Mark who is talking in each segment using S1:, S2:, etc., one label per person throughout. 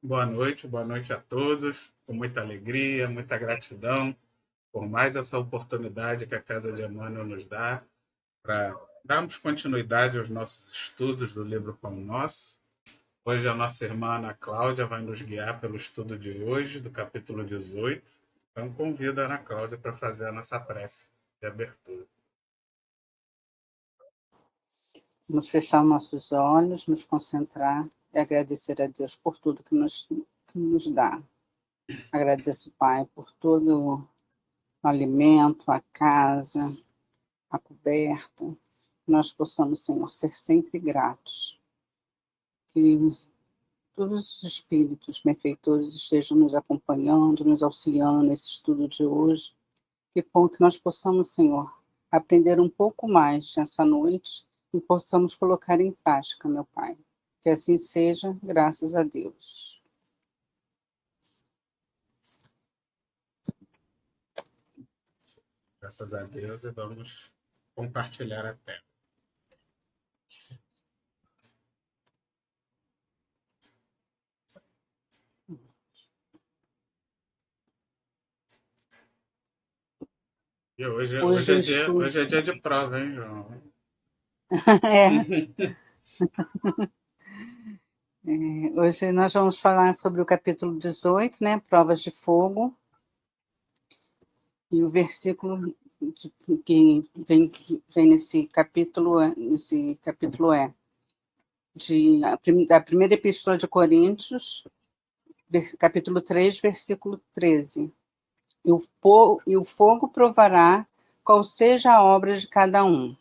S1: Boa noite a todos, com muita alegria, muita gratidão por mais essa oportunidade que a Casa de Emmanuel nos dá para darmos continuidade aos nossos estudos do livro Pão Nosso. Hoje a nossa irmã Ana Cláudia vai nos guiar pelo estudo de hoje, do capítulo 18. Então convido a Ana Cláudia para fazer a nossa prece de abertura.
S2: Vamos fechar nossos olhos, nos concentrar e agradecer a Deus por tudo que nos dá. Agradeço, Pai, por todo o alimento, a casa, a coberta. Que nós possamos, Senhor, ser sempre gratos. Que todos os espíritos benfeitores estejam nos acompanhando, nos auxiliando nesse estudo de hoje. Que bom que nós possamos, Senhor, aprender um pouco mais nessa noite e possamos colocar em prática, meu Pai. Que assim seja, graças a Deus.
S1: Graças a Deus e vamos compartilhar a tela. E hoje é dia de prova, hein, João?
S2: Hoje nós vamos falar sobre o capítulo 18, né? Provas de fogo. E o versículo que vem nesse capítulo é da primeira epístola de Coríntios, capítulo 3, versículo 13. E o fogo provará qual seja a obra de cada um.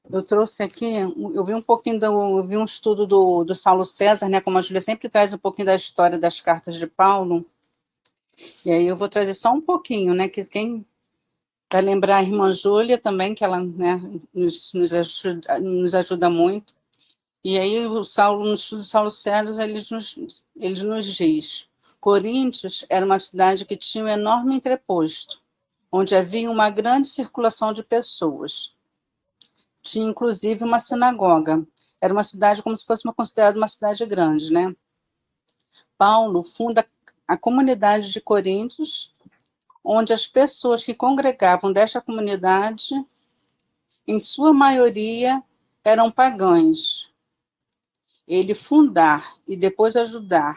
S2: Eu trouxe aqui, eu vi um estudo do Saulo César, né? Como a Júlia sempre traz um pouquinho da história das cartas de Paulo. E aí eu vou trazer só um pouquinho, né? Que quem vai lembrar a irmã Júlia também, que ela, né, nos ajuda muito. E aí no estudo do Saulo César, ele nos diz: Coríntios era uma cidade que tinha um enorme entreposto, onde havia uma grande circulação de pessoas. Tinha inclusive uma sinagoga. Era uma cidade como se fosse considerada uma cidade grande, né? Paulo funda a comunidade de Coríntios, onde as pessoas que congregavam desta comunidade, em sua maioria, eram pagãs. Ele fundar e depois ajudar,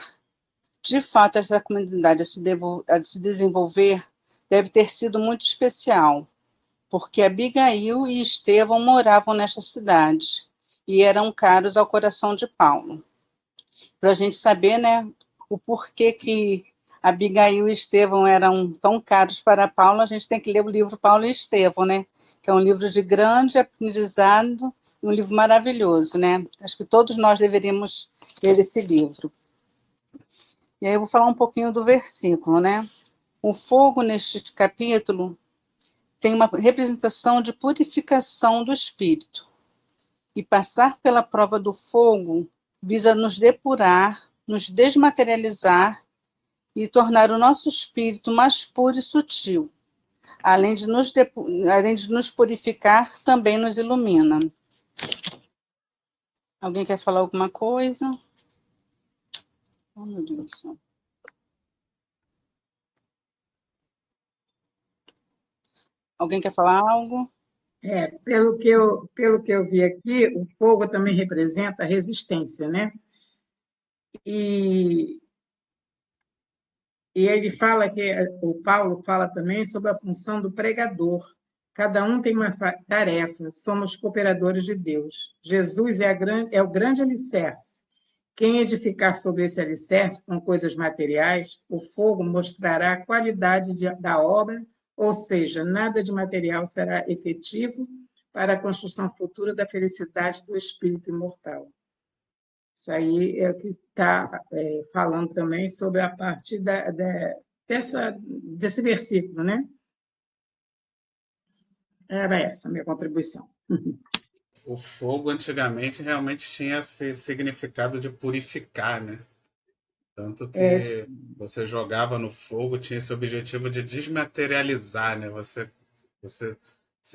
S2: de fato, essa comunidade a se desenvolver, deve ter sido muito especial, porque Abigail e Estevão moravam nesta cidade e eram caros ao coração de Paulo. Para a gente saber, né, o porquê que Abigail e Estevão eram tão caros para Paulo, a gente tem que ler o livro Paulo e Estevão, né, que é um livro de grande aprendizado e um livro maravilhoso, né? Acho que todos nós deveríamos ler esse livro. E aí eu vou falar um pouquinho do versículo, né? O fogo neste capítulo tem uma representação de purificação do espírito. E passar pela prova do fogo visa nos depurar, nos desmaterializar e tornar o nosso espírito mais puro e sutil. Além de nos purificar, também nos ilumina. Alguém quer falar alguma coisa? Oh, meu Deus do céu. Alguém quer falar algo?
S3: Pelo que eu vi aqui, o fogo também representa a resistência, né? E ele fala o Paulo fala também sobre a função do pregador. Cada um tem uma tarefa, somos cooperadores de Deus. Jesus é o grande alicerce. Quem edificar sobre esse alicerce com coisas materiais, o fogo mostrará a qualidade da obra, ou seja, nada de material será efetivo para a construção futura da felicidade do espírito imortal. Isso aí é o que está falando também sobre a parte desse versículo, né? Era essa a minha contribuição.
S1: O fogo antigamente realmente tinha esse significado de purificar, né? Tanto que você jogava no fogo, tinha esse objetivo de desmaterializar, né? Você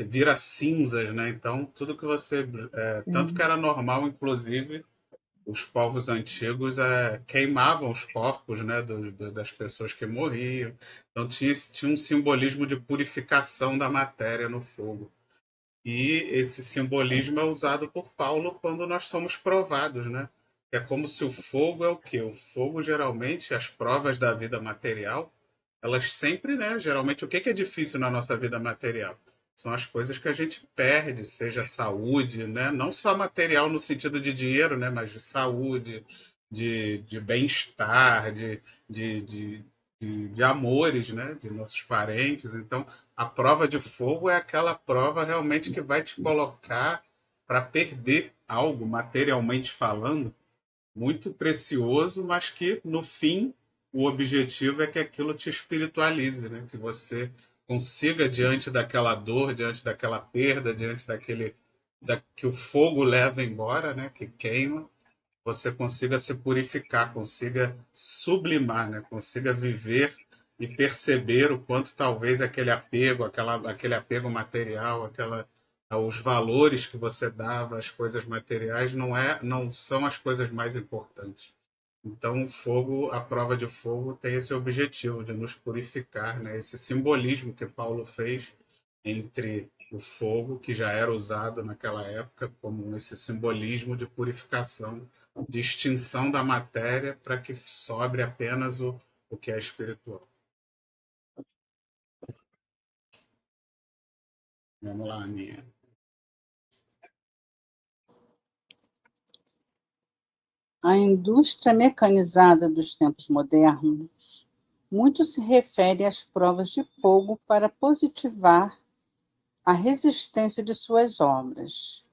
S1: vira cinzas, né? Então, tudo que você. Tanto que era normal, inclusive, os povos antigos queimavam os corpos, né, das pessoas que morriam. Então tinha um simbolismo de purificação da matéria no fogo. E esse simbolismo é usado por Paulo quando nós somos provados, né? É como se o fogo é o quê? O fogo, geralmente, as provas da vida material, elas sempre, né? Geralmente, o que é difícil na nossa vida material? São as coisas que a gente perde, seja saúde, né? Não só material no sentido de dinheiro, né? Mas de saúde, de bem-estar, de amores, né? De nossos parentes. Então, a prova de fogo é aquela prova realmente que vai te colocar para perder algo, materialmente falando, muito precioso, mas que no fim o objetivo é que aquilo te espiritualize, né? Que você consiga diante daquela dor, diante daquela perda, diante que o fogo leva embora, né? Que queima, você consiga se purificar, consiga sublimar, né? Consiga viver e perceber o quanto talvez aquele apego material, os valores que você dava às coisas materiais não são as coisas mais importantes. Então, o fogo, a prova de fogo tem esse objetivo de nos purificar, né? Esse simbolismo que Paulo fez entre o fogo, que já era usado naquela época como esse simbolismo de purificação, de extinção da matéria para que sobre apenas o que é espiritual. Vamos lá, Aninha.
S2: A indústria mecanizada dos tempos modernos muito se refere às provas de fogo para positivar a resistência de suas obras.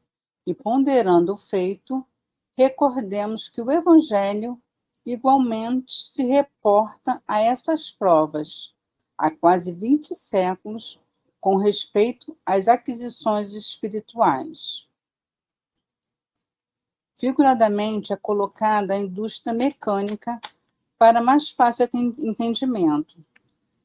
S2: E ponderando o feito, recordemos que o Evangelho igualmente se reporta a essas provas, há quase 20 séculos, com respeito às aquisições espirituais. Figuradamente é colocada a indústria mecânica para mais fácil entendimento.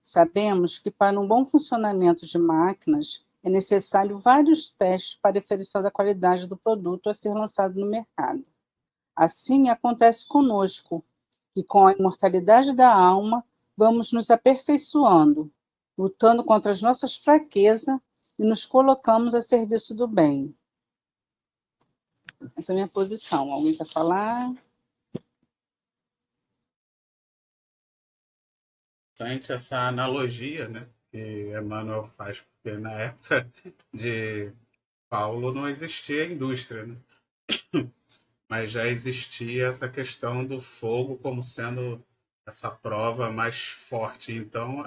S2: Sabemos que para um bom funcionamento de máquinas é necessário vários testes para aferição da qualidade do produto a ser lançado no mercado. Assim acontece conosco, que com a imortalidade da alma vamos nos aperfeiçoando, lutando contra as nossas fraquezas e nos colocamos a serviço do bem. Essa é a minha posição. Alguém quer falar?
S1: Interessante essa analogia, né, que Emmanuel faz, porque na época de Paulo não existia indústria, né? Mas já existia essa questão do fogo como sendo essa prova mais forte. Então,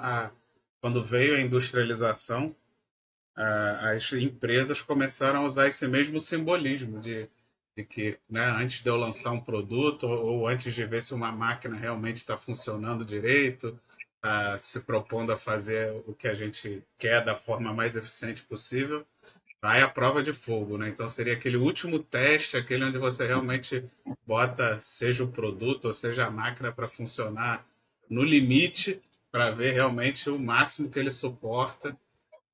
S1: quando veio a industrialização, as empresas começaram a usar esse mesmo simbolismo de que, né, antes de eu lançar um produto ou antes de ver se uma máquina realmente está funcionando direito, se propondo a fazer o que a gente quer da forma mais eficiente possível, vai a prova de fogo, né? Então seria aquele último teste, aquele onde você realmente bota, seja o produto ou seja a máquina para funcionar no limite, para ver realmente o máximo que ele suporta.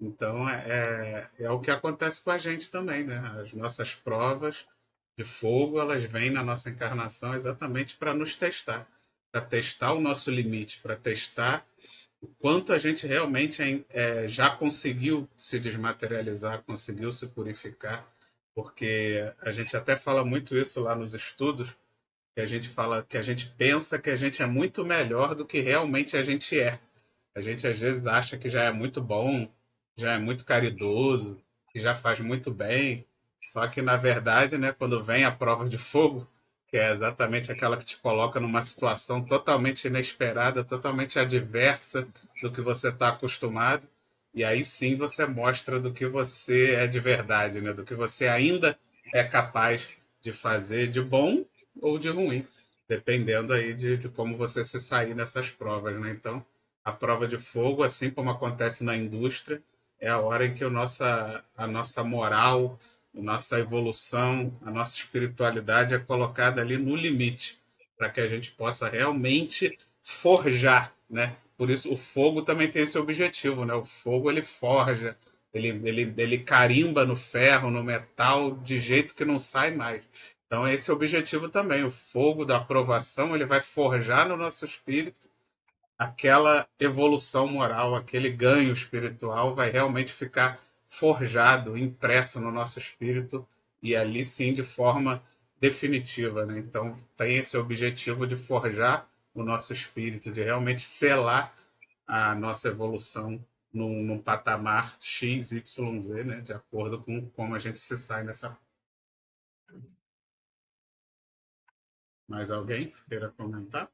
S1: Então é o que acontece com a gente também, né? As nossas provas de fogo, elas vêm na nossa encarnação exatamente para nos testar, para testar o nosso limite, para testar o quanto a gente realmente já conseguiu se desmaterializar, conseguiu se purificar, porque a gente até fala muito isso lá nos estudos, que a gente fala que a gente pensa que a gente é muito melhor do que realmente a gente é. A gente às vezes acha que já é muito bom, já é muito caridoso, que já faz muito bem. Só que na verdade, né, quando vem a prova de fogo, que é exatamente aquela que te coloca numa situação totalmente inesperada, totalmente adversa do que você está acostumado, e aí sim você mostra do que você é de verdade, né, do que você ainda é capaz de fazer de bom ou de ruim, dependendo aí de como você se sair nessas provas, né? Então, a prova de fogo, assim como acontece na indústria, é a hora em que a nossa moral, a nossa evolução, a nossa espiritualidade é colocada ali no limite, para que a gente possa realmente forjar, né? Por isso o fogo também tem esse objetivo, né? O fogo ele forja, ele carimba no ferro, no metal, de jeito que não sai mais. Então, esse é o objetivo também. O fogo da aprovação, ele vai forjar no nosso espírito aquela evolução moral, aquele ganho espiritual vai realmente ficar forjado, impresso no nosso espírito e ali sim de forma definitiva, né? Então tem esse objetivo de forjar o nosso espírito, de realmente selar a nossa evolução num patamar X, Y, Z, né? De acordo com como a gente se sai nessa. Mais alguém queira comentar?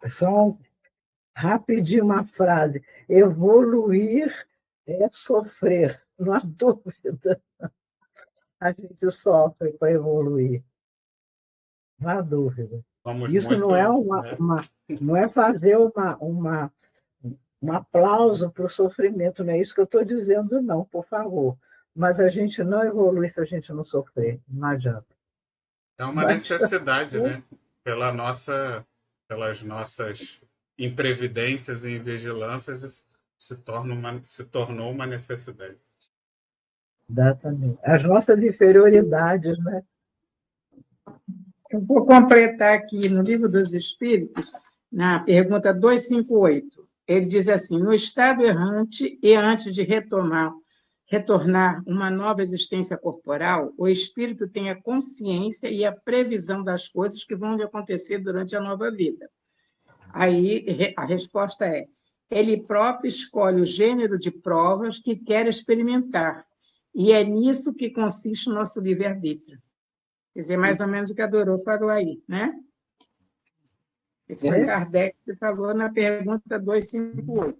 S4: Só rapidinho uma frase. Evoluir é sofrer, não há dúvida. A gente sofre para evoluir, não há dúvida.
S1: Somos
S4: Isso não é
S1: muito, né?
S4: não é fazer um aplauso para o sofrimento, não é isso que eu estou dizendo, não, por favor. Mas a gente não evolui se a gente não sofrer, não adianta.
S1: É uma
S4: Não adianta.
S1: necessidade, né? Pelas nossas imprevidências e invigilâncias, se tornou uma necessidade.
S4: Exatamente. As nossas inferioridades, né?
S3: Eu vou completar aqui no Livro dos Espíritos, na pergunta 258. Ele diz assim: no estado errante e antes de retornar uma nova existência corporal, o espírito tem a consciência e a previsão das coisas que vão lhe acontecer durante a nova vida. Aí a resposta é: ele próprio escolhe o gênero de provas que quer experimentar, e é nisso que consiste o nosso livre-arbítrio. Quer dizer, mais ou menos o que a Dorô falou aí, né? Esse foi Kardec que falou na pergunta 258.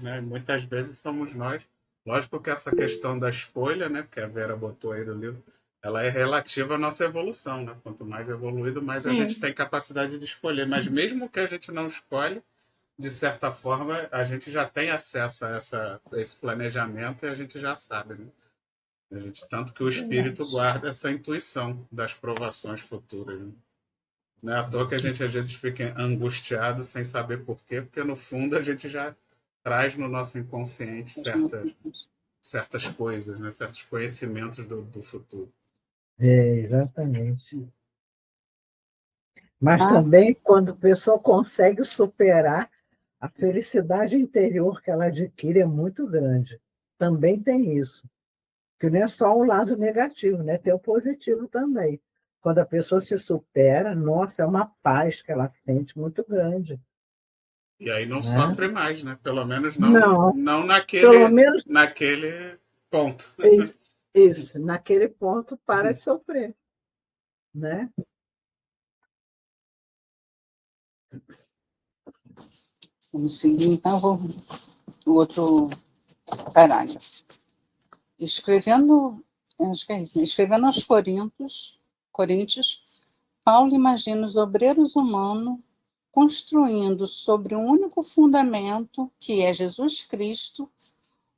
S1: Né? Muitas vezes somos nós. Lógico que essa questão da escolha, né, que a Vera botou aí no livro, ela é relativa à nossa evolução, né? Quanto mais evoluído, mais a gente
S3: Sim,
S1: tem capacidade de escolher. Mas mesmo que a gente não escolhe, de certa forma, a gente já tem acesso a esse planejamento e a gente já sabe, né? A gente, tanto que o espírito
S3: verdade.
S1: guarda essa intuição das provações futuras. Né? Não é à toa que a gente às vezes fica angustiado sem saber por quê, porque no fundo a gente já traz no nosso inconsciente certas coisas, né? Certos conhecimentos do futuro.
S4: Exatamente. Mas
S2: Ah,
S4: também, quando a pessoa consegue superar, a felicidade interior que ela adquire é muito grande. Também tem isso. Que não é só o lado negativo, né? Tem o positivo também. Quando a pessoa se supera, nossa, é uma paz que ela sente muito grande,
S1: E aí não
S4: né?
S1: sofre mais, né? Pelo menos
S4: Não,
S1: não
S4: pelo menos
S1: naquele ponto.
S4: isso, naquele ponto para de sofrer, né?
S2: vamos seguir, então, o outro parágrafo. Escrevendo, acho que é isso, né? Escrevendo aos Coríntios, Paulo imagina os obreiros humanos construindo sobre um único fundamento, que é Jesus Cristo,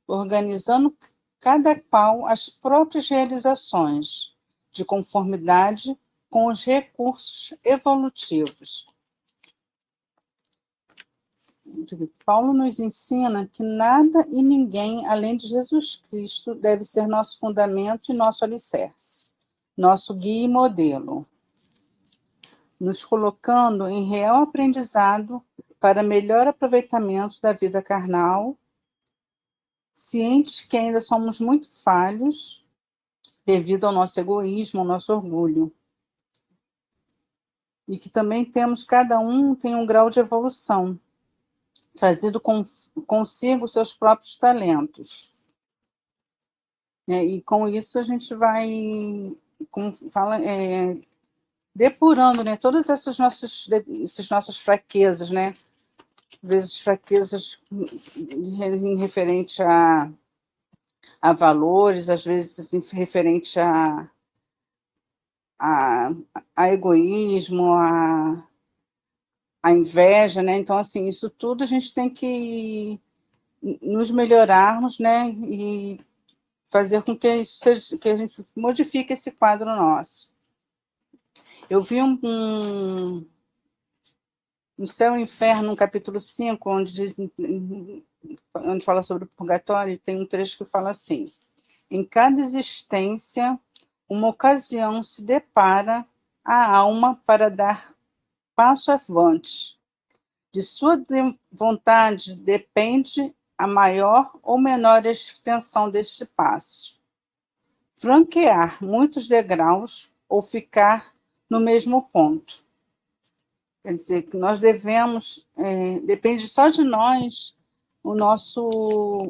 S2: organizando cada qual as próprias realizações, de conformidade com os recursos evolutivos. Paulo nos ensina que nada e ninguém além de Jesus Cristo deve ser nosso fundamento e nosso alicerce, nosso guia e modelo, nos colocando em real aprendizado para melhor aproveitamento da vida carnal, cientes que ainda somos muito falhos devido ao nosso egoísmo, ao nosso orgulho, e que também temos, cada um tem um grau de evolução, trazido consigo seus próprios talentos. E com isso a gente vai, como fala, depurando, né, todas essas nossas fraquezas, né? Às vezes fraquezas em referente a valores, às vezes em referente a, a egoísmo, a inveja, né? Então, assim, isso tudo a gente tem que nos melhorarmos, né? E fazer com que, que a gente modifique esse quadro nosso. Eu vi no Céu e Inferno, no capítulo 5, onde fala sobre o purgatório, tem um trecho que fala assim: Em cada existência, uma ocasião se depara à alma para dar passo avante. De sua vontade depende a maior ou menor extensão deste passo. Franquear muitos degraus ou ficar no mesmo ponto. Quer dizer, que nós devemos, depende só de nós,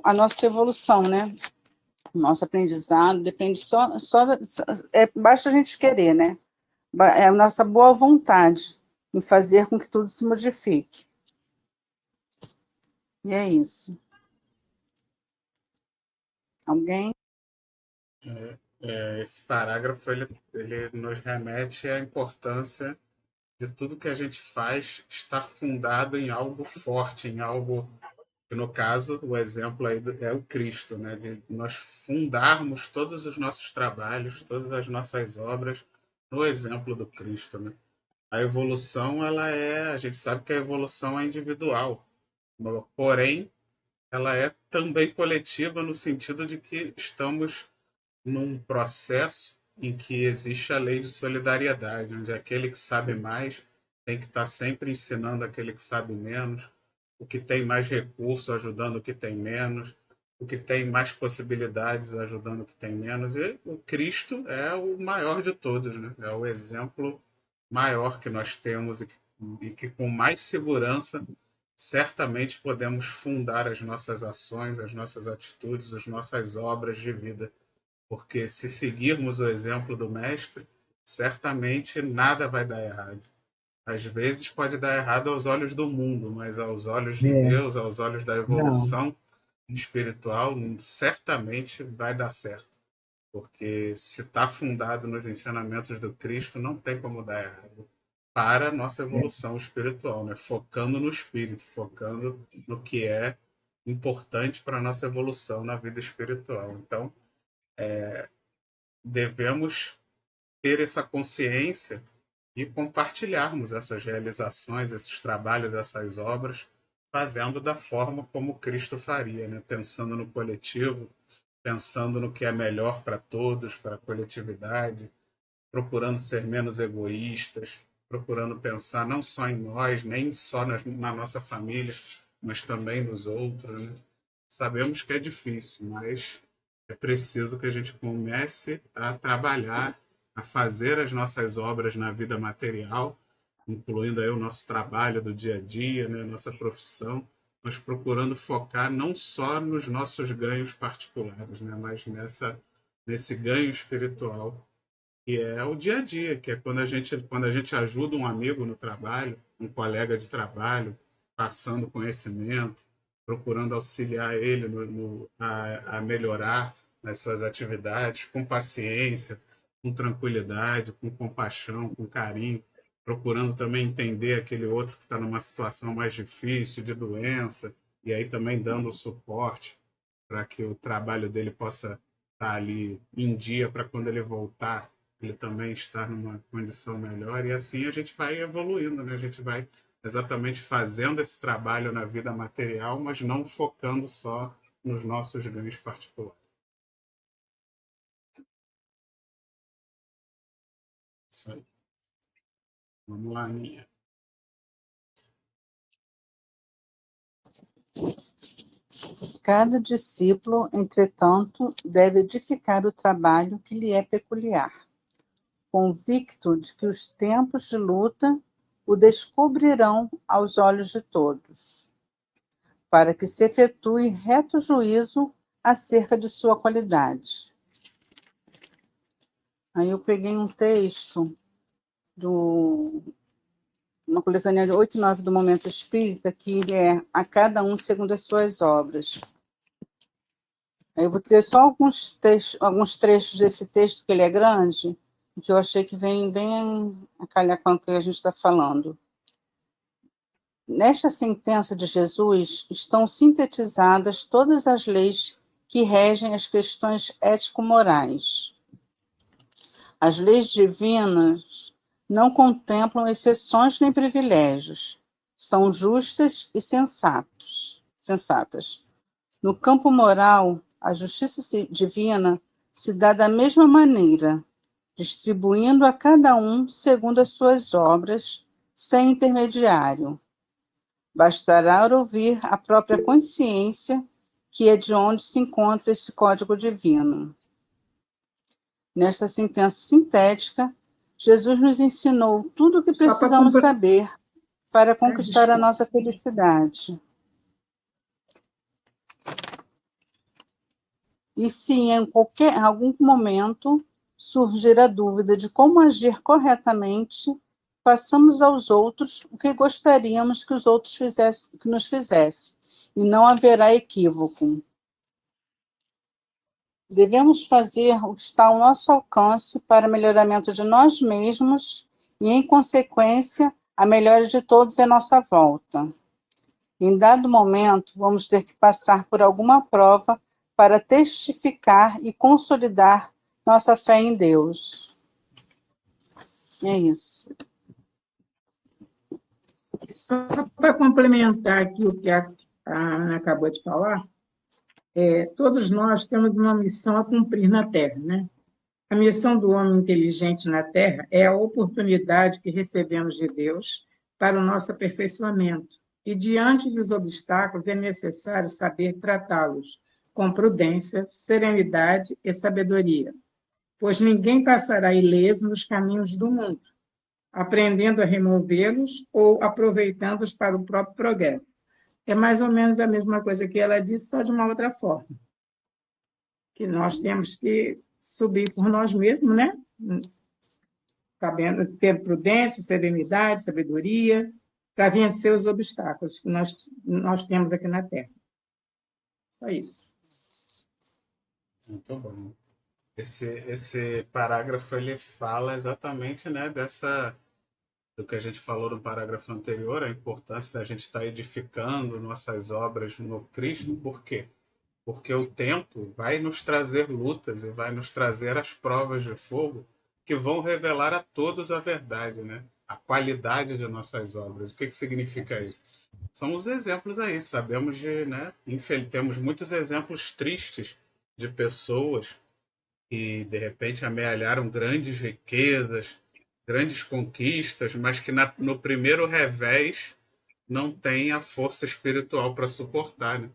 S2: a nossa evolução, né? O nosso aprendizado depende basta a gente querer, né? É a nossa boa vontade em fazer com que tudo se modifique. E é isso. Alguém?
S1: Esse parágrafo ele nos remete à importância de tudo que a gente faz estar fundado em algo forte, em algo que, no caso, o exemplo aí é o Cristo, né? De nós fundarmos todos os nossos trabalhos, todas as nossas obras no exemplo do Cristo, né? A evolução, a gente sabe que a evolução é individual, porém, ela é também coletiva no sentido de que estamos num processo em que existe a lei de solidariedade, onde aquele que sabe mais tem que estar sempre ensinando aquele que sabe menos, o que tem mais recursos ajudando o que tem menos, o que tem mais possibilidades ajudando o que tem menos. E o Cristo é o maior de todos, né? É o exemplo maior que nós temos e que com mais segurança certamente podemos fundar as nossas ações, as nossas atitudes, as nossas obras de vida. Porque se seguirmos o exemplo do mestre, certamente nada vai dar errado. Às vezes pode dar errado aos olhos do mundo, mas aos olhos de Deus, aos olhos da
S4: Não.
S1: evolução espiritual, certamente vai dar certo. Porque se está fundado nos ensinamentos do Cristo, não tem como dar errado. Para a nossa evolução espiritual, né? Focando no espírito, focando no que é importante para a nossa evolução na vida espiritual. Então, devemos ter essa consciência e compartilharmos essas realizações, esses trabalhos, essas obras, fazendo da forma como Cristo faria, né? Pensando no coletivo, pensando no que é melhor para todos, para a coletividade, procurando ser menos egoístas, procurando pensar não só em nós, nem só na nossa família, mas também nos outros, né? Sabemos que é difícil, mas é preciso que a gente comece a trabalhar, a fazer as nossas obras na vida material, incluindo aí o nosso trabalho do dia a dia, né, nossa profissão, mas procurando focar não só nos nossos ganhos particulares, né, mas nesse ganho espiritual, que é o dia a dia, que é quando a gente ajuda um amigo no trabalho, um colega de trabalho, passando conhecimento, procurando auxiliar ele a melhorar nas suas atividades, com paciência, com tranquilidade, com compaixão, com carinho, procurando também entender aquele outro que está numa situação mais difícil, de doença, e aí também dando o suporte para que o trabalho dele possa estar ali em dia para quando ele voltar ele também estar numa condição melhor, e assim a gente vai evoluindo, né? A gente vai exatamente fazendo esse trabalho na vida material, mas não focando só nos nossos ganhos particulares. Isso aí. Vamos lá, Aninha.
S2: Cada discípulo, entretanto, deve edificar o trabalho que lhe é peculiar, convicto de que os tempos de luta o descobrirão aos olhos de todos, para que se efetue reto juízo acerca de sua qualidade. Aí eu peguei um texto uma coletânea de 8 e 9 do Momento Espírita, que é a cada um segundo as suas obras. Eu vou ter só alguns trechos desse texto, que ele é grande, e que eu achei que vem bem a calhar com o que a gente está falando. Nesta sentença de Jesus estão sintetizadas todas as leis que regem as questões ético-morais. As leis divinas não contemplam exceções nem privilégios, são justas e sensatas. No campo moral, A justiça divina se dá da mesma maneira, distribuindo a cada um segundo as suas obras, sem intermediário. Bastará ouvir a própria consciência, que é de onde se encontra esse código divino. Nesta sentença sintética, Jesus nos ensinou tudo o que precisamos saber para conquistar a nossa felicidade. E se em algum momento surgir a dúvida de como agir corretamente, façamos aos outros o que gostaríamos que os outros que nos fizessem, e não haverá equívoco. Devemos fazer o que está ao nosso alcance para melhoramento de nós mesmos e, em consequência, a melhora de todos à nossa volta. Em dado momento, vamos ter que passar por alguma prova para testificar e consolidar nossa fé em Deus. É isso.
S3: Só para complementar aqui o que a Ana acabou de falar, todos nós temos uma missão a cumprir na Terra, né? A missão do homem inteligente na Terra é a oportunidade que recebemos de Deus para o nosso aperfeiçoamento. E, diante dos obstáculos, é necessário saber tratá-los com prudência, serenidade e sabedoria, pois ninguém passará ileso nos caminhos do mundo, aprendendo a removê-los ou aproveitando-os para o próprio progresso. É mais ou menos a mesma coisa que ela disse, só de uma outra forma. Que nós temos que subir por nós mesmos, né? Sabendo ter prudência, serenidade, sabedoria, para vencer os obstáculos que nós temos aqui na Terra. Só isso.
S1: Muito bom. Esse parágrafo ele fala exatamente, né, do que a gente falou no parágrafo anterior, a importância da gente estar edificando nossas obras no Cristo. Por quê? Porque o tempo vai nos trazer lutas e vai nos trazer as provas de fogo que vão revelar a todos a verdade, né? A qualidade de nossas obras. O que significa isso? São os exemplos aí, sabemos né? Temos muitos exemplos tristes de pessoas que, de repente, amealharam grandes riquezas, grandes conquistas, mas que no primeiro revés não tem a força espiritual para suportar, né?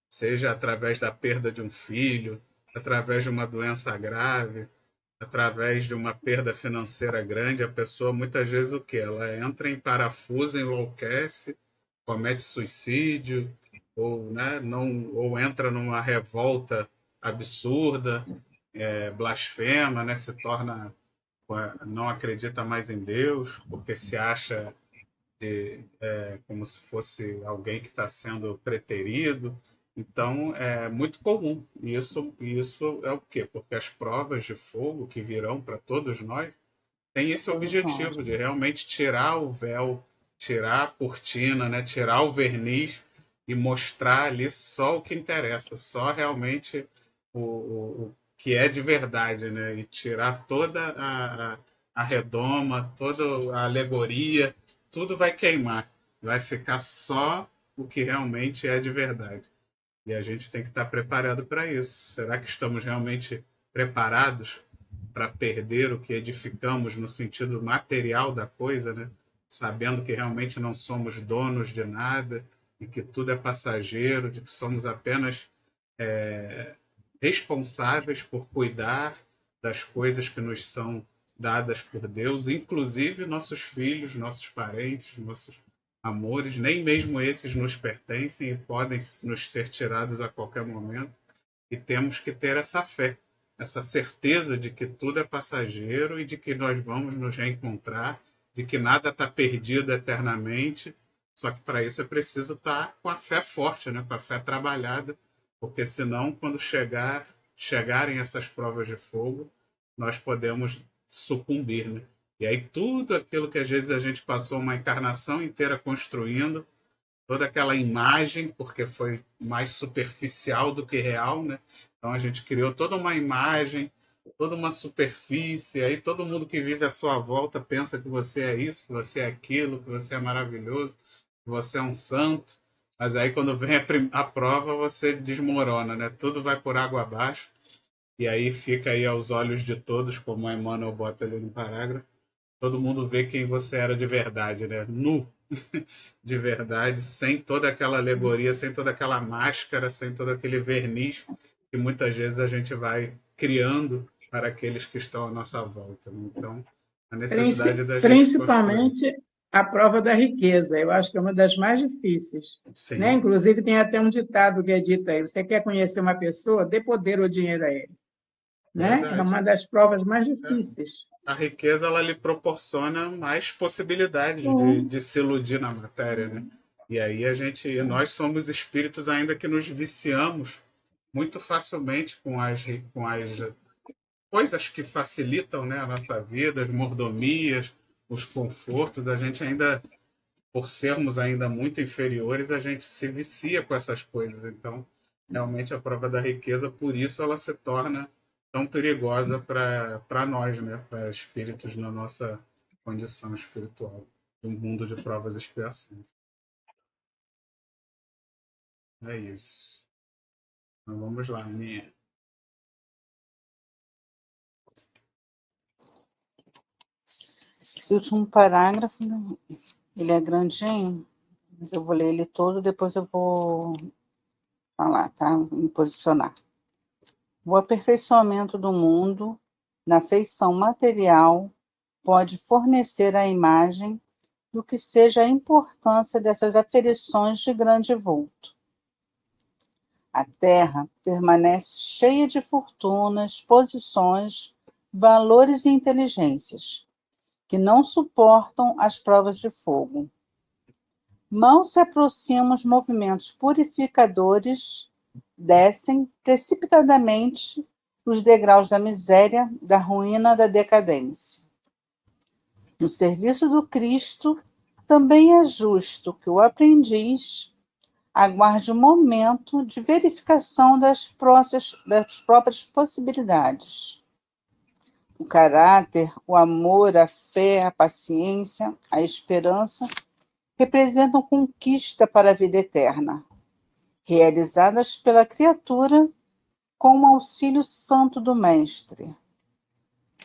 S1: Seja através da perda de um filho, através de uma doença grave, através de uma perda financeira grande, a pessoa muitas vezes o que? Ela entra em parafuso, enlouquece, comete suicídio, ou, né, ou entra numa revolta absurda, blasfema, né, se torna, não acredita mais em Deus, porque se acha como se fosse alguém que está sendo preterido. Então, é muito comum. E isso é o quê? Porque as provas de fogo que virão para todos nós têm esse objetivo de realmente tirar o véu, tirar a cortina, né? Tirar o verniz e mostrar ali só o que interessa, só realmente o que é de verdade, né? E tirar toda a redoma, toda a alegoria, tudo vai queimar. Vai ficar só o que realmente é de verdade. E a gente tem que estar preparado para isso. Será que estamos realmente preparados para perder o que edificamos no sentido material da coisa, né? Sabendo que realmente não somos donos de nada e que tudo é passageiro, de que somos apenas responsáveis por cuidar das coisas que nos são dadas por Deus, inclusive nossos filhos, nossos parentes, nossos amores, nem mesmo esses nos pertencem e podem nos ser tirados a qualquer momento. E temos que ter essa fé, essa certeza de que tudo é passageiro e de que nós vamos nos reencontrar, de que nada está perdido eternamente. Só que para isso é preciso estar com a fé forte, né? Com a fé trabalhada, porque senão, quando chegarem essas provas de fogo, nós podemos sucumbir, né? E aí tudo aquilo que às vezes a gente passou uma encarnação inteira construindo, toda aquela imagem, porque foi mais superficial do que real, né? Então a gente criou toda uma imagem, toda uma superfície, aí todo mundo que vive à sua volta pensa que você é isso, que você é aquilo, que você é maravilhoso, que você é um santo, Mas aí quando vem a prova, você desmorona, né? Tudo vai por água abaixo. E aí fica aí aos olhos de todos, como a Emmanuel bota ali no parágrafo, todo mundo vê quem você era de verdade, né? Nu, de verdade, sem toda aquela alegoria, sem toda aquela máscara, sem todo aquele verniz que muitas vezes a gente vai criando para aqueles que estão à nossa volta, né? Então, a necessidade da gente construir.
S3: Principalmente a prova da riqueza, eu acho que é uma das mais difíceis. Né?
S1: Sim,
S3: Inclusive, tem até um ditado que é dito aí: você quer conhecer uma pessoa, dê poder ou dinheiro a ele. Né? É
S1: verdade.
S3: uma das provas mais difíceis.
S1: A riqueza ela lhe proporciona mais possibilidades
S3: Sim.
S1: de se iludir na matéria, né? E aí nós somos espíritos ainda que nos viciamos muito facilmente com as coisas que facilitam, né, a nossa vida, as mordomias, os confortos. A gente ainda, por sermos ainda muito inferiores, a gente se vicia com essas coisas. Então, realmente a prova da riqueza, por isso ela se torna tão perigosa para nós, né, para espíritos na nossa condição espiritual, um mundo de provas e expiações. É isso. Então, vamos lá, Aninha.
S2: Esse último parágrafo, né, ele é grandinho, mas eu vou ler ele todo, depois eu vou falar, tá? Me posicionar. O aperfeiçoamento do mundo na feição material pode fornecer a imagem do que seja a importância dessas aferições de grande vulto. A Terra permanece cheia de fortunas, posições, valores e inteligências, que não suportam as provas de fogo. Mal se aproximam os movimentos purificadores, descem precipitadamente os degraus da miséria, da ruína, da decadência. No serviço do Cristo, também é justo que o aprendiz aguarde o momento de verificação das próprias possibilidades. O caráter, o amor, a fé, a paciência, a esperança representam conquista para a vida eterna, realizadas pela criatura com o auxílio santo do Mestre.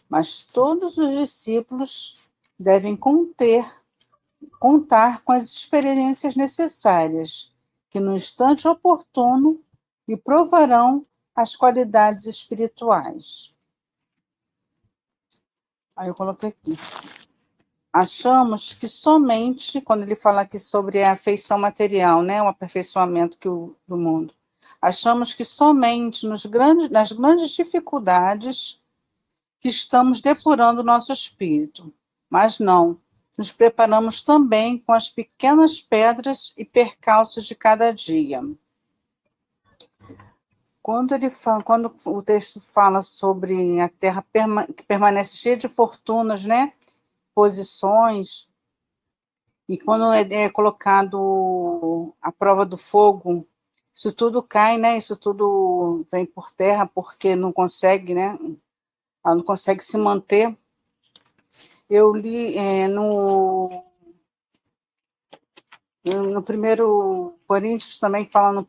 S2: Mas todos os discípulos devem contar com as experiências necessárias, que no instante oportuno lhe provarão as qualidades espirituais. Aí eu coloquei aqui. Achamos que somente, quando ele fala aqui sobre a afeição material, né, o aperfeiçoamento do mundo, achamos que somente nas grandes dificuldades que estamos depurando o nosso espírito. Mas não, nos preparamos também com as pequenas pedras e percalços de cada dia. Quando o texto fala sobre a Terra que permanece cheia de fortunas, né, posições, e quando é colocado a prova do fogo, isso tudo cai, né, isso tudo vem por terra porque não consegue, né, ela não consegue se manter. Eu li no primeiro Coríntios também fala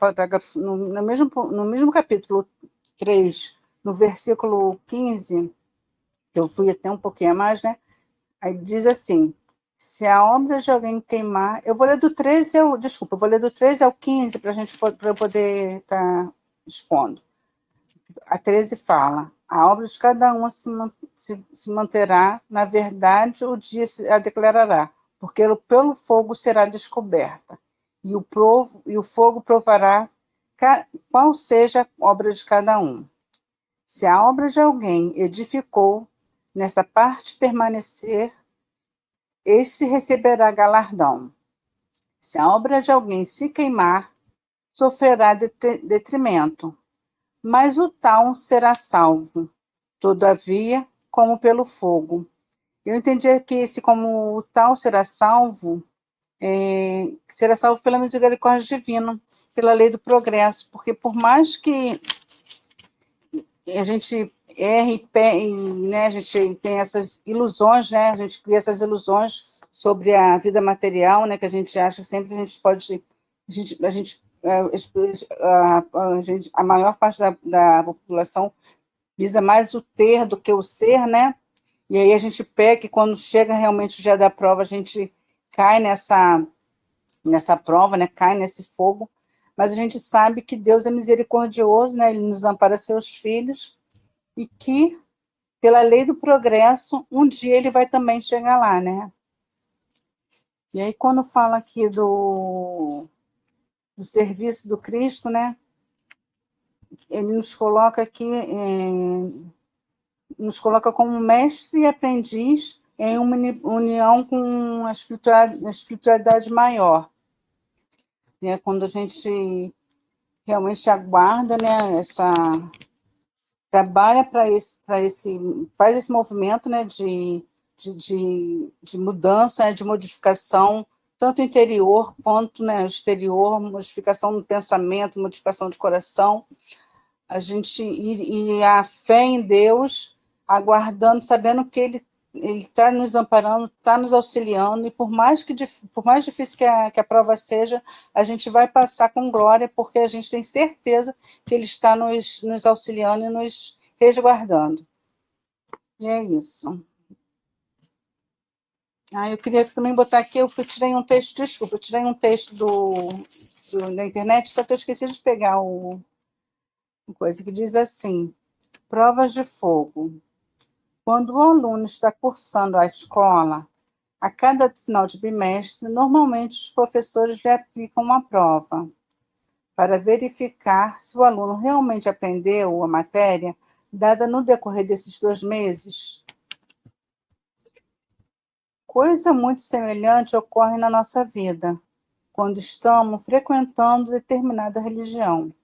S2: no mesmo capítulo 3, no versículo 15, que eu fui até um pouquinho a mais, né? Aí diz assim: se a obra de alguém queimar, eu vou ler do 13 ao, desculpa, eu vou ler do 13 ao 15 para eu poder estar expondo. A 13 fala: a obra de cada um se manterá, na verdade, o dia a declarará, porque pelo fogo será descoberta, e o fogo provará qual seja a obra de cada um. Se a obra de alguém edificou, nessa parte permanecer, este receberá galardão. Se a obra de alguém se queimar, sofrerá detrimento, mas o tal será salvo, todavia, como pelo fogo. Eu entendi que esse como o tal será salvo pela misericórdia divina, pela lei do progresso, porque por mais que a gente erre, né, a gente tem essas ilusões, né, a gente cria essas ilusões sobre a vida material, né, que a gente acha que sempre a gente pode a maior parte da população visa mais o ter do que o ser, né? E aí a gente pega e quando chega realmente o dia da prova, a gente cai nessa prova, né? Cai nesse fogo. Mas a gente sabe que Deus é misericordioso, né? Ele nos ampara seus filhos e que, pela lei do progresso, um dia ele vai também chegar lá, né? E aí quando fala aqui do serviço do Cristo, né? Ele nos coloca aqui, nos coloca como mestre e aprendiz em uma união com a espiritualidade maior. Né? Quando a gente realmente aguarda, né, trabalha faz esse movimento, né, de mudança, de modificação, tanto interior quanto, né, exterior, modificação do pensamento, modificação de coração, a gente e a fé em Deus, aguardando, sabendo que Ele está nos amparando, está nos auxiliando, e por mais difícil que a prova seja, a gente vai passar com glória, porque a gente tem certeza que Ele está nos auxiliando e nos resguardando. E é isso. Eu queria também botar aqui, eu tirei um texto, desculpa, eu tirei um texto da internet, só que eu esqueci de pegar uma coisa que diz assim: provas de fogo. Quando o aluno está cursando a escola, a cada final de bimestre, normalmente os professores lhe aplicam uma prova para verificar se o aluno realmente aprendeu a matéria dada no decorrer desses 2 meses. Coisa muito semelhante ocorre na nossa vida, quando estamos frequentando determinada religião.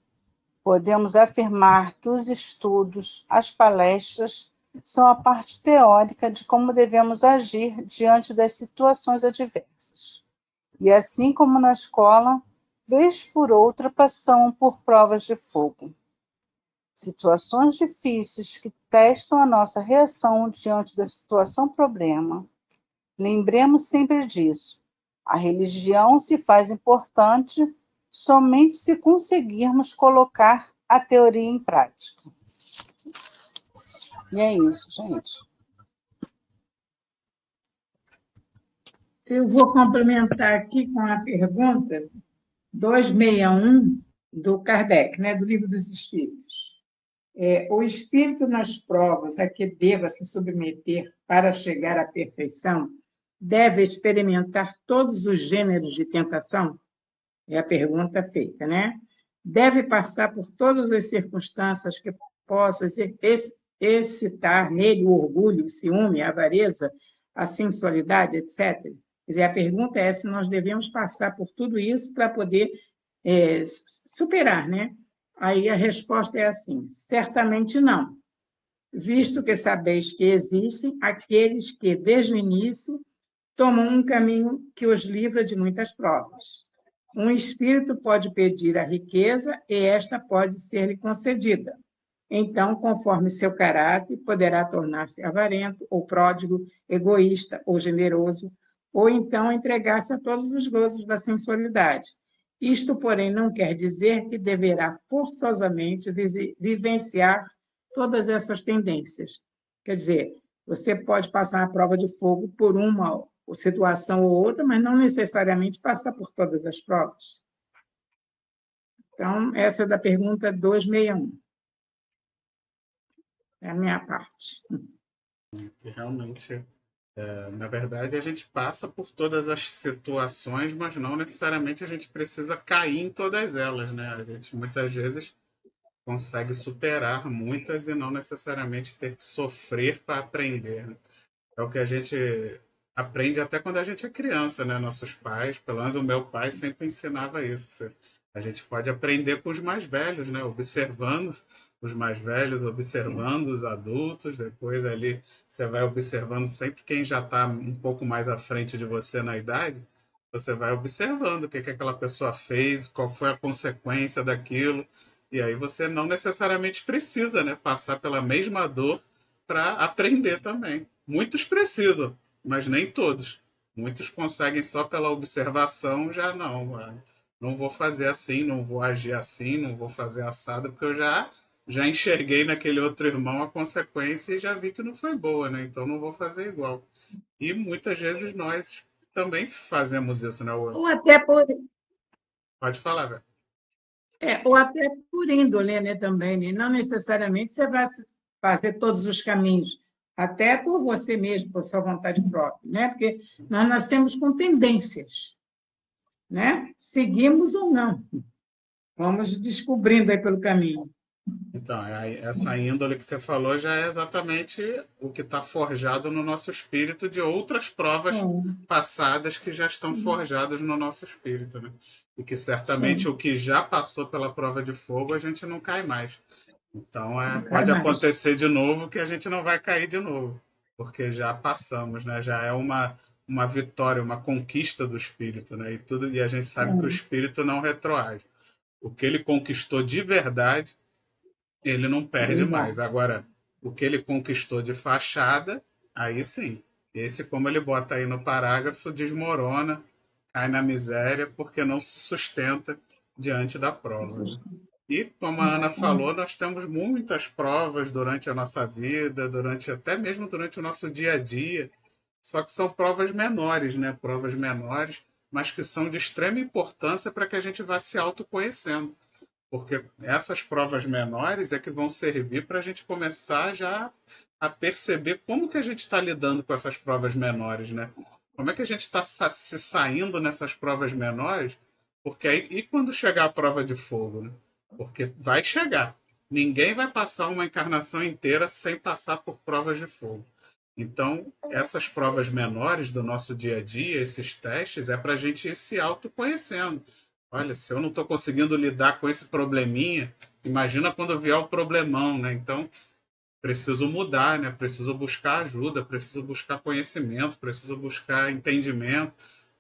S2: Podemos afirmar que os estudos, as palestras, são a parte teórica de como devemos agir diante das situações adversas. E assim como na escola, vez por outra passamos por provas de fogo. Situações difíceis que testam a nossa reação diante da situação problema. Lembremos sempre disso. A religião se faz importante somente se conseguirmos colocar a teoria em prática. E é isso, gente.
S3: Eu vou complementar aqui com a pergunta 261 do Kardec, né, do Livro dos Espíritos. O espírito nas provas a que deva se submeter para chegar à perfeição deve experimentar todos os gêneros de tentação? É a pergunta feita, né? Deve passar por todas as circunstâncias que possam excitar nele o orgulho, o ciúme, a avareza, a sensualidade, etc. Quer dizer, a pergunta é se nós devemos passar por tudo isso para poder superar, né? Aí a resposta é assim: certamente não, visto que sabeis que existem aqueles que, desde o início, tomam um caminho que os livra de muitas provas. Um espírito pode pedir a riqueza e esta pode ser-lhe concedida. Então, conforme seu caráter, poderá tornar-se avarento, ou pródigo, egoísta, ou generoso, ou então entregar-se a todos os gozos da sensualidade. Isto, porém, não quer dizer que deverá forçosamente vivenciar todas essas tendências. Quer dizer, você pode passar a prova de fogo por uma situação ou outra, mas não necessariamente passar por todas as provas. Então, essa é da pergunta 261. É a minha parte.
S1: Realmente, na verdade, a gente passa por todas as situações, mas não necessariamente a gente precisa cair em todas elas, né? A gente muitas vezes consegue superar muitas e não necessariamente ter que sofrer para aprender, né? É o que a gente aprende até quando a gente é criança, né? Nossos pais, pelo menos o meu pai sempre ensinava isso. A gente pode aprender com os mais velhos, né? Observando os mais velhos, observando os adultos, depois ali você vai observando sempre quem já está um pouco mais à frente de você na idade, você vai observando o que aquela pessoa fez, qual foi a consequência daquilo, e aí você não necessariamente precisa, né, passar pela mesma dor para aprender também. Muitos precisam, mas nem todos. Muitos conseguem só pela observação, já não não vou fazer assim, não vou agir assim, não vou fazer assado, porque eu já enxerguei naquele outro irmão a consequência e já vi que não foi boa, né? Então não vou fazer igual. E muitas vezes nós também fazemos isso, né?
S3: Ou até por,
S1: Pode falar, velho.
S3: ou até por índole, né, também, né? Não necessariamente você vai fazer todos os caminhos, até por você mesmo, por sua vontade própria, né? Porque nós nascemos com tendências, né? Seguimos ou não. Vamos descobrindo aí pelo caminho.
S1: Então, essa índole que você falou já é exatamente o que está forjado no nosso espírito de outras provas
S3: Sim,
S1: passadas que já estão
S3: sim,
S1: forjadas no nosso espírito, né? E que certamente
S3: sim.
S1: o que já passou pela prova de fogo a gente não cai mais. Então,
S3: Não cai
S1: pode
S3: mais.
S1: acontecer de novo que a gente não vai cair de novo, porque já passamos, né? Já é uma vitória, uma conquista do espírito, né? E a gente sabe que o
S3: Sim,
S1: espírito não retroage. O que ele conquistou de verdade ele não perde mais.
S3: verdade.
S1: Agora, o que ele conquistou de fachada, aí sim. Esse, como ele bota aí no parágrafo, desmorona, cai na miséria, porque não se sustenta diante da
S3: Se
S1: prova. Né?
S3: sustenta.
S1: E, como a Ana falou,
S3: Exatamente.
S1: nós temos muitas provas durante a nossa vida, até mesmo durante o nosso dia a dia, só que são provas menores, né? Provas menores, mas que são de extrema importância para que a gente vá se autoconhecendo. Porque essas provas menores é que vão servir para a gente começar já a perceber como que a gente está lidando com essas provas menores, né? Como é que a gente está se saindo nessas provas menores? Porque aí, e quando chegar a prova de fogo, né? Porque vai chegar. Ninguém vai passar uma encarnação inteira sem passar por provas de fogo. Então, essas provas menores do nosso dia a dia, esses testes, é para a gente ir se autoconhecendo. Olha, se eu não estou conseguindo lidar com esse probleminha, imagina quando vier o problemão, né? Então, preciso mudar, né? Preciso buscar ajuda, preciso buscar conhecimento, preciso buscar entendimento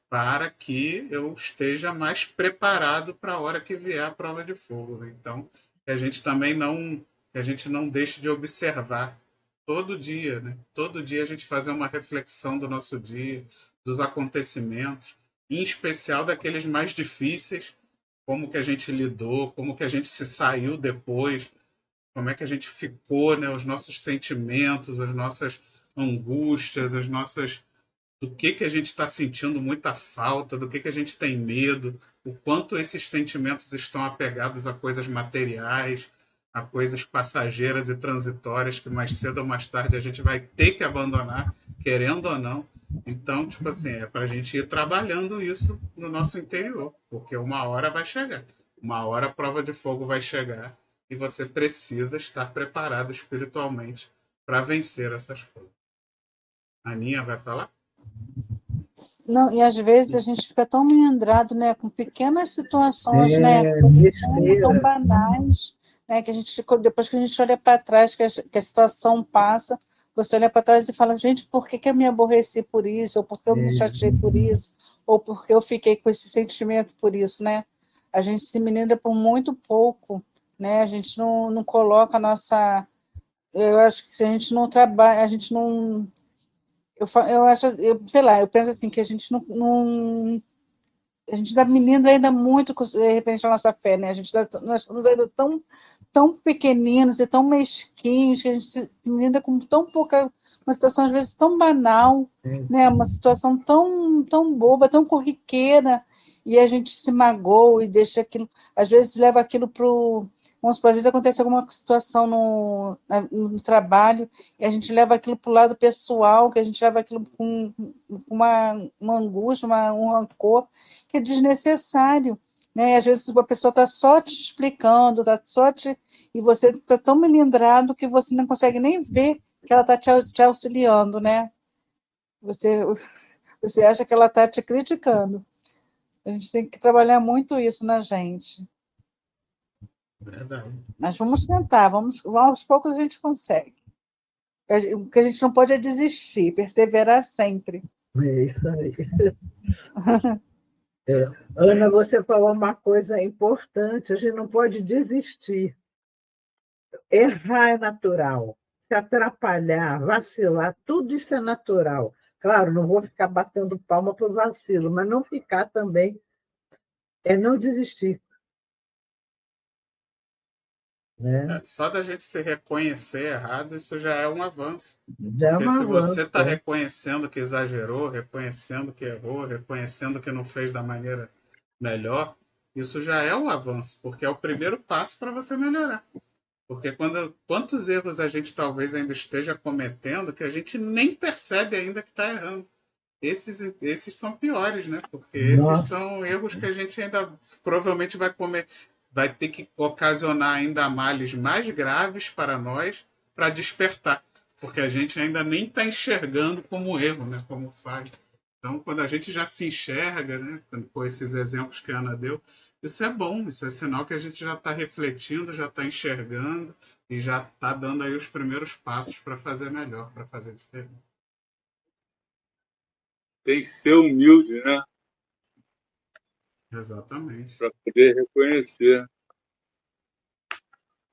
S1: para que eu esteja mais preparado para a hora que vier a prova de fogo. Né? Então, que a gente também não, que a gente não deixe de observar todo dia, né? Todo dia a gente fazer uma reflexão do nosso dia, dos acontecimentos, em especial daqueles mais difíceis, como que a gente lidou, como que a gente se saiu depois, como é que a gente ficou, né? Os nossos sentimentos, as nossas angústias, as nossas do que a gente está sentindo muita falta, do que a gente tem medo, o quanto esses sentimentos estão apegados a coisas materiais, a coisas passageiras e transitórias que mais cedo ou mais tarde a gente vai ter que abandonar, querendo ou não. Então, tipo assim, é para a gente ir trabalhando isso no nosso interior, porque uma hora vai chegar. Uma hora a prova de fogo vai chegar e você precisa estar preparado espiritualmente para vencer essas coisas. A Aninha vai falar?
S2: Não, e às vezes a gente fica tão melindrado, né, com pequenas situações, né,
S4: É,
S2: coisas tão
S4: besteira.
S2: banais, né, que a gente ficou, depois que a gente olha para trás, que a situação passa, você olha para trás e fala, gente, por que que eu me aborreci por isso, ou por que eu me
S4: É,
S2: chateei por isso, ou por que eu fiquei com esse sentimento por isso, né? A gente se melindra por muito pouco, né? A gente não coloca a nossa, eu acho que se a gente não trabalha, a gente não eu acho, sei lá, eu penso assim, que a gente a gente dá menina ainda muito referente à nossa fé, né? Nós estamos ainda tão pequeninos e tão mesquinhos que a gente se menina com tão pouca, uma situação às vezes tão banal,
S4: é,
S2: né? Uma situação tão boba, tão corriqueira, e a gente se magoa e deixa aquilo, às vezes leva aquilo para o. Vamos supor, às vezes acontece alguma situação no trabalho e a gente leva aquilo para o lado pessoal, que a gente leva aquilo com uma angústia, um rancor, que é desnecessário, né? Às vezes a pessoa está só te explicando, e você está tão melindrado que você não consegue nem ver que ela está te auxiliando, né? Você, você acha que ela está te criticando. A gente tem que trabalhar muito isso na gente.
S1: Verdade.
S2: Mas vamos tentar, aos poucos a gente consegue. O que a gente não pode é desistir, perseverar sempre.
S4: é isso aí. Ana,
S1: Gente,
S4: você falou uma coisa importante, a gente não pode desistir. Errar é natural, se atrapalhar, vacilar, tudo isso é natural. Claro, não vou ficar batendo palma para o vacilo, mas não ficar também É não desistir, né?
S1: Só da gente se reconhecer errado, isso já é um avanço.
S4: Já é
S1: Porque
S4: um
S1: se você
S4: avanço,
S1: está
S4: é.
S1: reconhecendo que exagerou, reconhecendo que errou, reconhecendo que não fez da maneira melhor, isso já é um avanço, porque é o primeiro passo para você melhorar. Porque quantos erros a gente talvez ainda esteja cometendo que a gente nem percebe ainda que está errando. Esses são piores, né? Porque esses
S4: Nossa,
S1: são erros que a gente ainda provavelmente vai ter que ocasionar ainda males mais graves para nós para despertar. Porque a gente ainda nem está enxergando como erro, né? Como falha. Então, quando a gente já se enxerga, né? Com esses exemplos que a Ana deu, isso é bom, isso é sinal que a gente já está refletindo, já está enxergando e já está dando aí os primeiros passos para fazer melhor, para fazer diferente.
S5: Tem que ser humilde, né?
S1: Exatamente.
S5: Para poder reconhecer.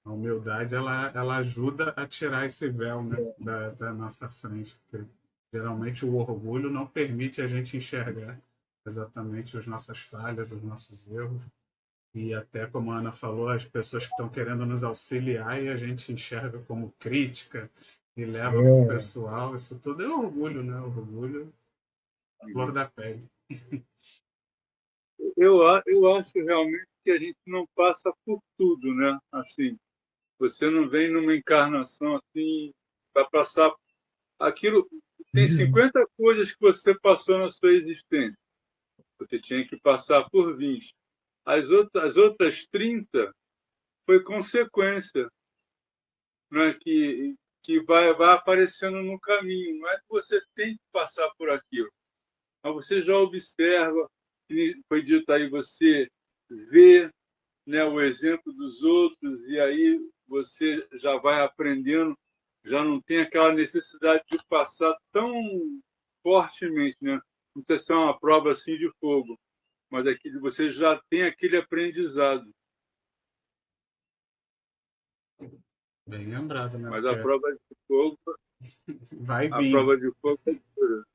S1: A humildade ela ajuda a tirar esse véu, né, da nossa frente, porque geralmente o orgulho não permite a gente enxergar exatamente as nossas falhas, os nossos erros. E até como a Ana falou, as pessoas que estão querendo nos auxiliar e a gente enxerga como crítica e leva para o
S4: é.
S1: pessoal, isso tudo é orgulho, né? Orgulho, flor da pele.
S5: Eu acho realmente que a gente não passa por tudo, né? Assim, você não vem numa encarnação assim para passar aquilo. Tem 50 coisas que você passou na sua existência. Você tinha que passar por 20. As outras 30 foi consequência, né? Que vai aparecendo no caminho. Não é que você tem que passar por aquilo, mas você já observa, e foi dito aí, você vê, né, o exemplo dos outros e aí você já vai aprendendo, já não tem aquela necessidade de passar tão fortemente, né? Não precisa ser uma prova assim de fogo, mas aqui você já tem aquele aprendizado.
S1: Bem lembrado, né?
S5: Mas a
S1: Porque
S5: prova de fogo,
S1: vai
S5: a
S1: vir, né?
S5: prova de fogo é dura.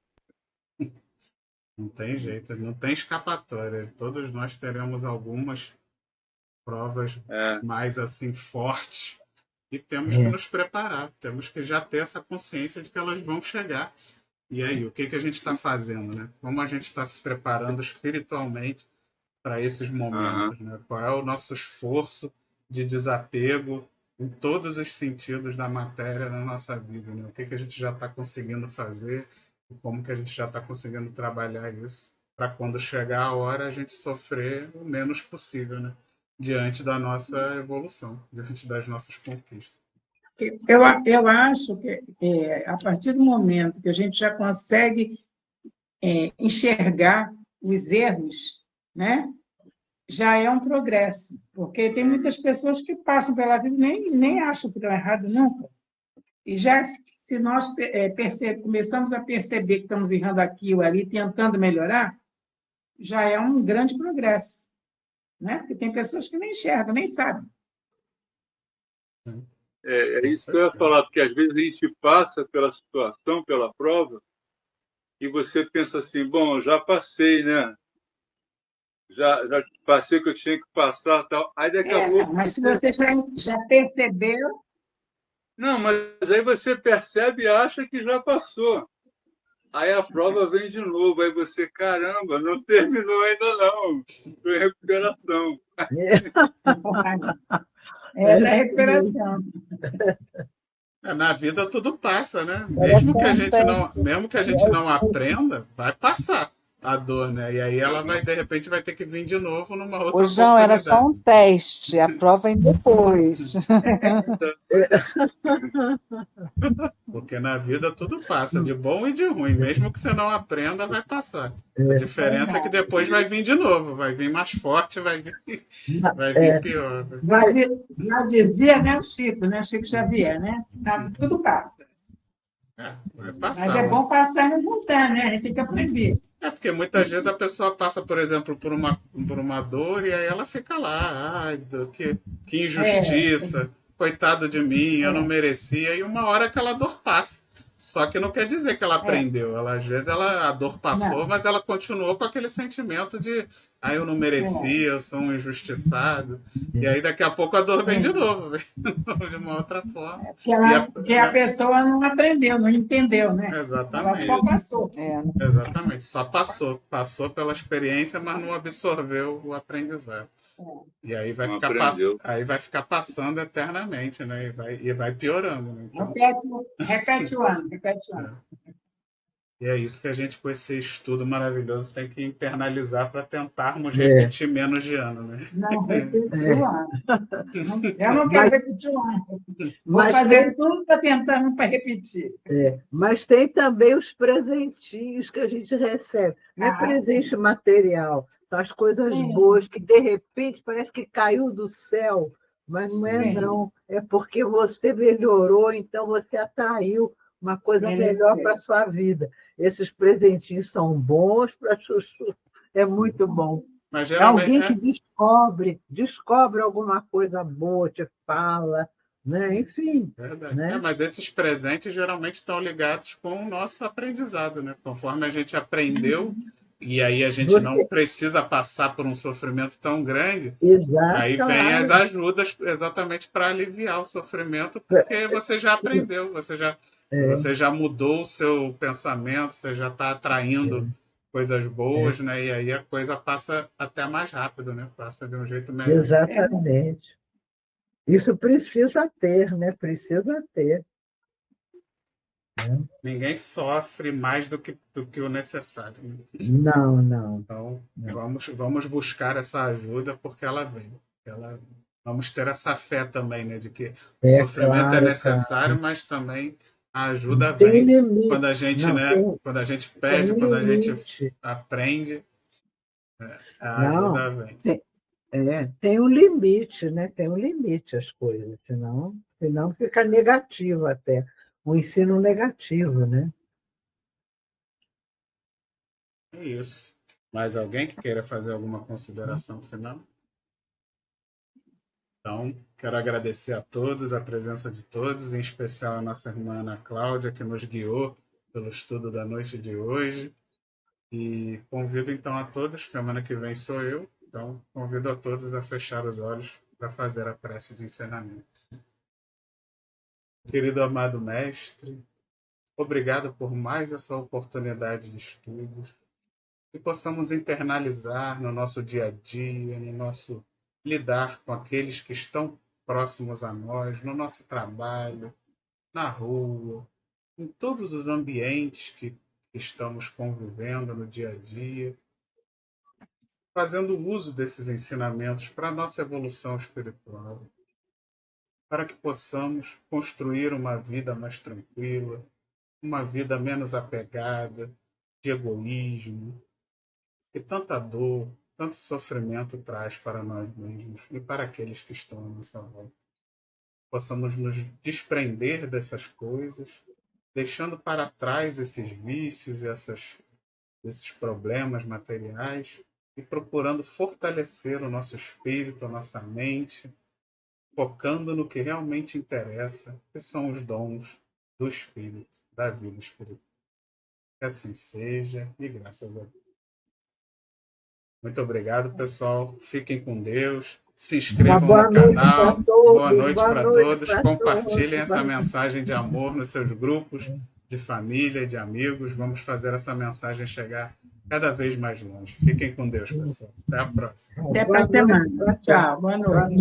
S1: Não tem jeito, não tem escapatória. Todos nós teremos algumas provas
S5: É,
S1: mais assim fortes e temos que
S4: É.
S1: nos preparar, temos que já ter essa consciência de que elas vão chegar. E aí, o que a gente está fazendo, né? Como a gente está se preparando espiritualmente para esses
S5: aham.
S1: momentos, né? Qual é o nosso esforço de desapego em todos os sentidos da matéria na nossa vida, né? O que a gente já está conseguindo fazer e como que a gente já está conseguindo trabalhar isso para quando chegar a hora a gente sofrer o menos possível, né? Diante da nossa evolução, diante das nossas conquistas.
S3: Eu acho que a partir do momento que a gente já consegue enxergar os erros, né, já é um progresso, porque tem muitas pessoas que passam pela vida e nem acham que estão errado nunca. E já se nós começamos a perceber que estamos errando aqui ou ali, tentando melhorar, já é um grande progresso, né? Porque tem pessoas que nem enxergam, nem sabem.
S5: É
S1: Com
S5: isso que eu ia
S1: certeza.
S5: falar, porque às vezes a gente passa pela situação, pela prova, e você pensa assim, bom, eu já passei, né? Já passei o que eu tinha que passar, tal. Aí daqui a pouco
S3: Mas se
S5: você...
S3: você já percebeu,
S5: Não, mas aí você percebe e acha que já passou. Aí a prova vem de novo, aí você, caramba, não terminou ainda não. Estou em recuperação.
S3: é da recuperação.
S1: Na vida tudo passa, né?
S2: Coração
S1: Mesmo que a gente não aprenda, vai passar a dor, né? E aí ela vai, de repente, vai ter que vir de novo numa outra
S2: Ô, João, era só
S1: oportunidade.
S2: um teste, a prova vem depois.
S1: Porque na vida tudo passa, de bom e de ruim. Mesmo que você não aprenda, vai passar. A
S4: É.
S1: diferença é que depois vai vir de novo, vai vir mais forte, vai vir
S4: É.
S1: pior.
S3: Já dizia, né, o Chico, né, Chico Xavier, né? Tudo passa.
S1: Vai
S3: Mas
S1: passar.
S3: é bom passar e não voltar, né? A gente tem que aprender.
S1: Porque muitas vezes a pessoa passa, por exemplo, por uma dor e aí ela fica lá, ai, que
S3: É,
S1: injustiça, coitado de mim, eu não
S3: é,
S1: merecia, e uma hora aquela dor passa. Só que não quer dizer que ela aprendeu. Ela, às vezes a dor passou,
S3: Não.
S1: mas ela continuou com aquele sentimento de eu não merecia, eu sou um injustiçado. E aí daqui a pouco a dor vem de
S3: Sim.
S1: novo, vem de novo de uma outra forma.
S3: Porque a pessoa não aprendeu, não entendeu, né? Ela
S1: Exatamente.
S3: só passou.
S1: Exatamente. Só passou. Passou pela experiência, mas não absorveu o aprendizado. E aí vai,
S5: Não
S1: ficar
S5: aprendeu.
S1: aí vai ficar passando eternamente, né? E vai piorando. Né? Então,
S3: Repete o ano.
S1: e é isso que a gente, com esse estudo maravilhoso, tem que internalizar para tentarmos repetir menos de ano, né?
S3: Não repetir o ano. Eu não quero
S4: Mas-
S3: repetir o ano. Vou
S4: Mas
S3: fazer tudo para tentar não para repetir.
S4: Mas tem também os presentinhos que a gente recebe. Não é presente material, são as coisas
S3: Sim.
S4: boas que, de repente, parece que caiu do céu, mas não é,
S3: Sim.
S4: não. É porque você melhorou, então você atraiu uma coisa melhor para a sua vida. Esses presentinhos são bons para chuchu. É muito bom.
S1: Mas
S4: É
S1: geralmente
S4: alguém que descobre alguma coisa boa, te fala, né? Enfim.
S1: verdade.
S4: Né?
S1: Mas esses presentes geralmente estão ligados com o nosso aprendizado, né? Conforme a gente aprendeu, e aí a gente não precisa passar por um sofrimento tão grande,
S4: Exato,
S1: aí vem as ajudas exatamente para aliviar o sofrimento, porque você já aprendeu, você já mudou o seu pensamento, você já está atraindo coisas boas, né? E aí a coisa passa até mais rápido, né? Passa de um jeito melhor.
S4: Exatamente. Isso precisa ter, né? Precisa ter.
S1: Ninguém sofre mais do que o necessário. Né?
S4: Não.
S1: Então, vamos buscar essa ajuda porque ela vem. Vamos ter essa fé também, né? De que o sofrimento é necessário, mas também a ajuda vem
S4: limite.
S1: quando a gente, quando a gente pede, quando a gente aprende, a ajuda vem.
S4: Tem um limite, né? Tem um limite as coisas, senão fica negativo até. O ensino negativo, né?
S1: É isso. Mais alguém que queira fazer alguma consideração final? Então, quero agradecer a todos, a presença de todos, em especial a nossa irmã Ana Cláudia, que nos guiou pelo estudo da noite de hoje. E convido então a todos, semana que vem sou eu, então convido a todos a fechar os olhos para fazer a prece de encerramento. Querido amado Mestre, obrigado por mais essa oportunidade de estudos, que possamos internalizar no nosso dia a dia, no nosso lidar com aqueles que estão próximos a nós, no nosso trabalho, na rua, em todos os ambientes que estamos convivendo no dia a dia, fazendo uso desses ensinamentos para a nossa evolução espiritual, para que possamos construir uma vida mais tranquila, uma vida menos apegada de egoísmo, que tanta dor, tanto sofrimento traz para nós mesmos e para aqueles que estão à nossa volta. Possamos nos desprender dessas coisas, deixando para trás esses vícios e esses problemas materiais e procurando fortalecer o nosso espírito, a nossa mente, focando no que realmente interessa, que são os dons do espírito, da vida espiritual. Que assim seja e graças a Deus. Muito obrigado, pessoal. Fiquem com Deus. Se inscrevam no canal. Boa noite para todos. Compartilhem essa mensagem de amor nos seus grupos de família e de amigos. Vamos fazer essa mensagem chegar cada vez mais longe. Fiquem com Deus, pessoal. Até a próxima.
S3: Até para a semana. Tchau. Boa noite.